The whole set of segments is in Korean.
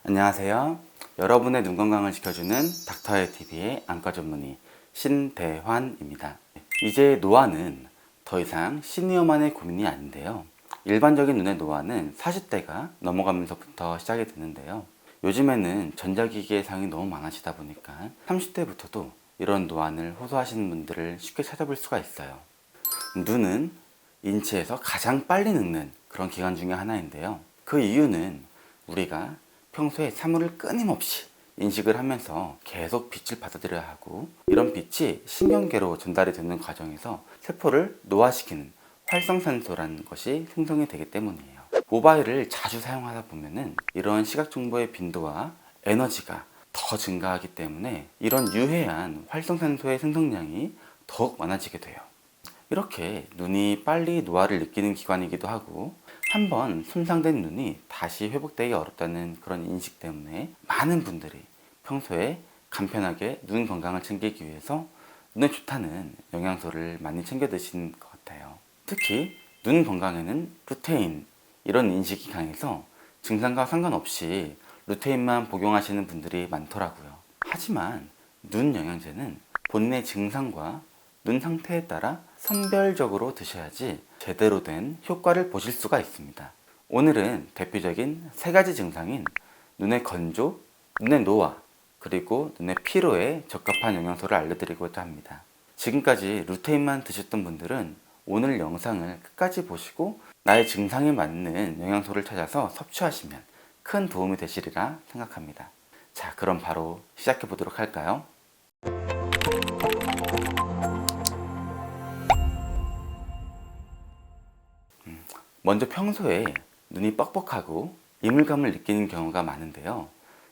안녕하세요. 여러분의 눈 건강을 지켜주는 닥터의 TV의 안과 전문의 신대환입니다. 이제 노화는 더 이상 시니어만의 고민이 아닌데요. 일반적인 눈의 노화는 40대가 넘어가면서부터 시작이 되는데요. 요즘에는 전자기기의 사용이 너무 많아지다 보니까 30대부터도 이런 노안을 호소하시는 분들을 쉽게 찾아볼 수가 있어요. 눈은 인체에서 가장 빨리 늙는 그런 기관 중에 하나인데요. 그 이유는 우리가 평소에 사물을 끊임없이 인식을 하면서 계속 빛을 받아들여야 하고, 이런 빛이 신경계로 전달이 되는 과정에서 세포를 노화시키는 활성산소라는 것이 생성이 되기 때문이에요. 모바일을 자주 사용하다 보면은 이런 시각 정보의 빈도와 에너지가 더 증가하기 때문에 이런 유해한 활성산소의 생성량이 더욱 많아지게 돼요. 이렇게 눈이 빨리 노화를 느끼는 기관이기도 하고, 한번 손상된 눈이 다시 회복되기 어렵다는 그런 인식 때문에 많은 분들이 평소에 간편하게 눈 건강을 챙기기 위해서 눈에 좋다는 영양소를 많이 챙겨 드시는 것 같아요. 특히 눈 건강에는 루테인, 이런 인식이 강해서 증상과 상관없이 루테인만 복용하시는 분들이 많더라고요. 하지만 눈 영양제는 본인의 증상과 눈 상태에 따라 선별적으로 드셔야지 제대로 된 효과를 보실 수가 있습니다. 오늘은 대표적인 세 가지 증상인 눈의 건조, 눈의 노화, 그리고 눈의 피로에 적합한 영양소를 알려드리고자 합니다. 지금까지 루테인만 드셨던 분들은 오늘 영상을 끝까지 보시고 나의 증상에 맞는 영양소를 찾아서 섭취하시면 큰 도움이 되시리라 생각합니다. 자, 그럼 바로 시작해 보도록 할까요? 먼저 평소에 눈이 뻑뻑하고 이물감을 느끼는 경우가 많은데요.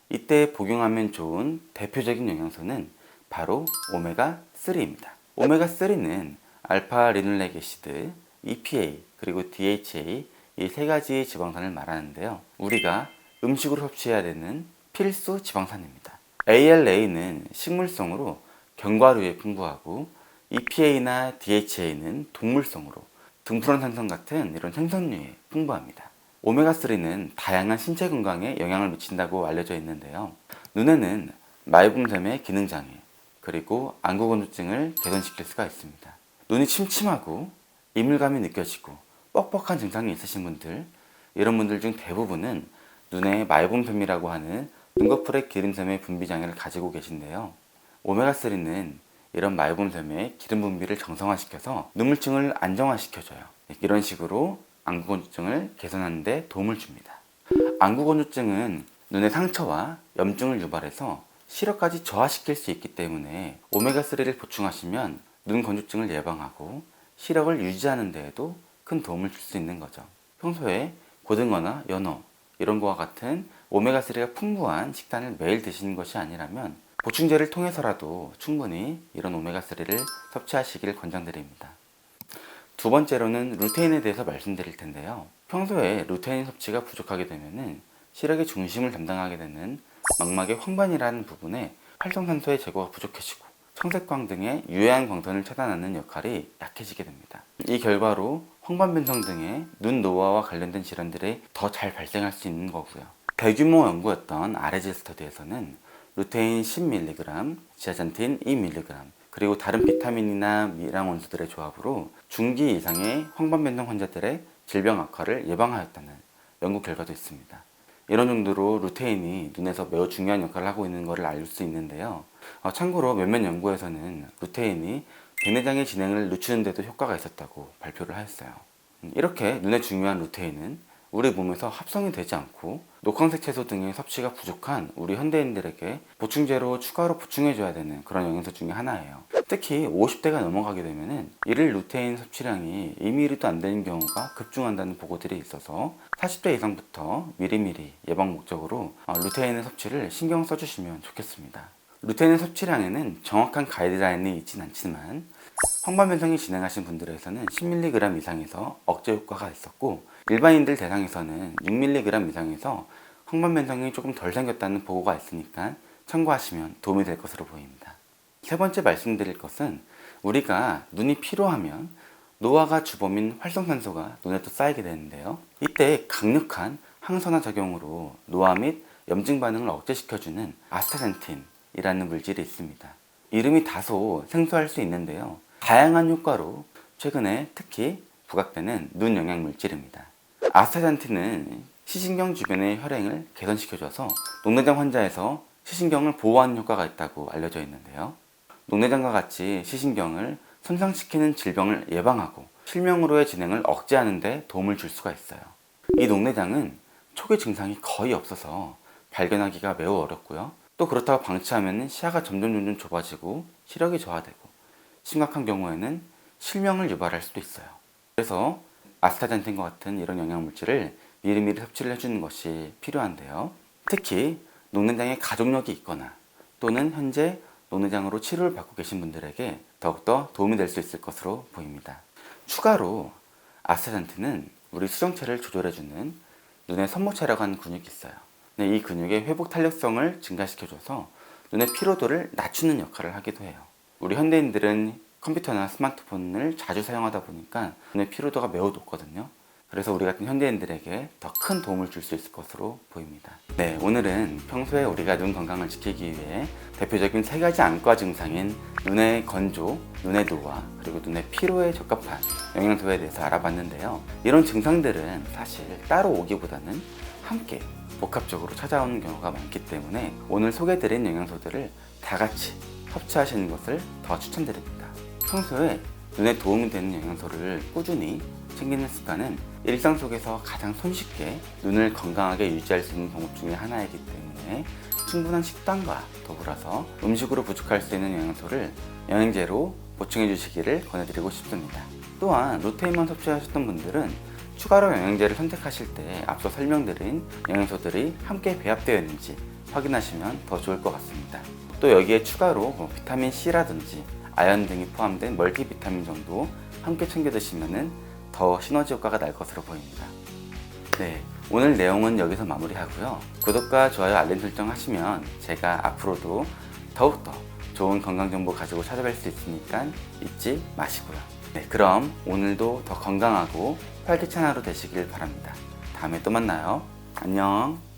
이때 복용하면 좋은 대표적인 영양소는 바로 오메가3입니다. 오메가3는 알파 리놀렉 애시드, EPA, 그리고 DHA, 이 세 가지 지방산을 말하는데요. 우리가 음식으로 섭취해야 되는 필수 지방산입니다. ALA는 식물성으로 견과류에 풍부하고, EPA나 DHA는 동물성으로 등푸른산성 같은 이런 생선류에 풍부합니다. 오메가3는 다양한 신체 건강에 영향을 미친다고 알려져 있는데요. 눈에는 말붕샘의 기능장애, 그리고 안구건조증을 개선시킬 수가 있습니다. 눈이 침침하고 이물감이 느껴지고 뻑뻑한 증상이 있으신 분들, 이런 분들 중 대부분은 눈에 말붕샘이라고 하는 눈꺼풀의 기름샘의 분비 장애를 가지고 계신데요. 오메가3는 이런 말붕샘의 기름 분비를 정상화시켜서 눈물증을 안정화시켜줘요. 이런 식으로 안구건조증을 개선하는 데 도움을 줍니다. 안구건조증은 눈의 상처와 염증을 유발해서 시력까지 저하시킬 수 있기 때문에 오메가3를 보충하시면 눈 건조증을 예방하고 시력을 유지하는 데에도 큰 도움을 줄 수 있는 거죠. 평소에 고등어나 연어, 이런 거와 같은 오메가3가 풍부한 식단을 매일 드시는 것이 아니라면 보충제를 통해서라도 충분히 이런 오메가3를 섭취하시길 권장드립니다. 두 번째로는 루테인에 대해서 말씀드릴 텐데요. 평소에 루테인 섭취가 부족하게 되면 시력의 중심을 담당하게 되는 망막의 황반이라는 부분에 활성산소의 제거가 부족해지고 청색광 등의 유해한 광선을 차단하는 역할이 약해지게 됩니다. 이 결과로 황반변성 등의 눈 노화와 관련된 질환들이 더 잘 발생할 수 있는 거고요. 대규모 연구였던 RG 스터디에서는 루테인 10mg, 지아잔틴 2mg, 그리고 다른 비타민이나 미량 원소들의 조합으로 중기 이상의 황반변성 환자들의 질병 악화를 예방하였다는 연구 결과도 있습니다. 이런 정도로 루테인이 눈에서 매우 중요한 역할을 하고 있는 것을 알 수 있는데요. 참고로 몇몇 연구에서는 루테인이 백내장의 진행을 늦추는 데도 효과가 있었다고 발표를 하였어요. 이렇게 눈에 중요한 루테인은 우리 몸에서 합성이 되지 않고 녹황색 채소 등의 섭취가 부족한 우리 현대인들에게 보충제로 추가로 보충해줘야 되는 그런 영양소 중에 하나예요. 특히 50대가 넘어가게 되면 일일 루테인 섭취량이 2mg도 안 되는 경우가 급증한다는 보고들이 있어서 40대 이상부터 미리미리 예방 목적으로 루테인의 섭취를 신경 써주시면 좋겠습니다. 루테인의 섭취량에는 정확한 가이드라인이 있진 않지만 황반변성이 진행하신 분들에서는 10mg 이상에서 억제 효과가 있었고, 일반인들 대상에서는 6mg 이상에서 황반변성이 조금 덜 생겼다는 보고가 있으니까 참고하시면 도움이 될 것으로 보입니다. 세 번째 말씀드릴 것은 우리가 눈이 피로하면 노화가 주범인 활성산소가 눈에 또 쌓이게 되는데요. 이때 강력한 항산화 작용으로 노화 및 염증 반응을 억제시켜주는 아스타잔틴이라는 물질이 있습니다. 이름이 다소 생소할 수 있는데요. 다양한 효과로 최근에 특히 부각되는 눈 영양 물질입니다. 아스타잔틴은 시신경 주변의 혈행을 개선시켜줘서 녹내장 환자에서 시신경을 보호하는 효과가 있다고 알려져 있는데요. 녹내장과 같이 시신경을 손상시키는 질병을 예방하고 실명으로의 진행을 억제하는 데 도움을 줄 수가 있어요. 이 녹내장은 초기 증상이 거의 없어서 발견하기가 매우 어렵고요. 또 그렇다고 방치하면 시야가 점점 좁아지고 시력이 저하되고 심각한 경우에는 실명을 유발할 수도 있어요. 그래서 아스타잔틴과 같은 이런 영양물질을 미리미리 섭취를 해주는 것이 필요한데요. 특히 녹내장에 가족력이 있거나 또는 현재 녹내장으로 치료를 받고 계신 분들에게 더욱더 도움이 될 수 있을 것으로 보입니다. 추가로 아스타잔틴은 우리 수정체를 조절해주는 눈의 선모체라고 하는 근육이 있어요. 이 근육의 회복 탄력성을 증가시켜줘서 눈의 피로도를 낮추는 역할을 하기도 해요. 우리 현대인들은 컴퓨터나 스마트폰을 자주 사용하다 보니까 눈의 피로도가 매우 높거든요. 그래서 우리 같은 현대인들에게 더 큰 도움을 줄 수 있을 것으로 보입니다. 네, 오늘은 평소에 우리가 눈 건강을 지키기 위해 대표적인 3가지 안과 증상인 눈의 건조, 눈의 노화, 그리고 눈의 피로에 적합한 영양소에 대해서 알아봤는데요. 이런 증상들은 사실 따로 오기보다는 함께 복합적으로 찾아오는 경우가 많기 때문에 오늘 소개해드린 영양소들을 다 같이 섭취하시는 것을 더 추천드립니다. 평소에 눈에 도움이 되는 영양소를 꾸준히 챙기는 습관은 일상 속에서 가장 손쉽게 눈을 건강하게 유지할 수 있는 방법 중에 하나이기 때문에 충분한 식단과 더불어서 음식으로 부족할 수 있는 영양소를 영양제로 보충해 주시기를 권해드리고 싶습니다. 또한 루테인만 섭취하셨던 분들은 추가로 영양제를 선택하실 때 앞서 설명드린 영양소들이 함께 배합되어 있는지 확인하시면 더 좋을 것 같습니다. 또 여기에 추가로 비타민 C라든지 아연 등이 포함된 멀티비타민 정도 함께 챙겨 드시면 더 시너지 효과가 날 것으로 보입니다. 네, 오늘 내용은 여기서 마무리하고요. 구독과 좋아요, 알림 설정 하시면 제가 앞으로도 더욱더 좋은 건강정보 가지고 찾아뵐 수 있으니까 잊지 마시고요. 네, 그럼 오늘도 더 건강하고 활기찬 하루 되시길 바랍니다. 다음에 또 만나요. 안녕.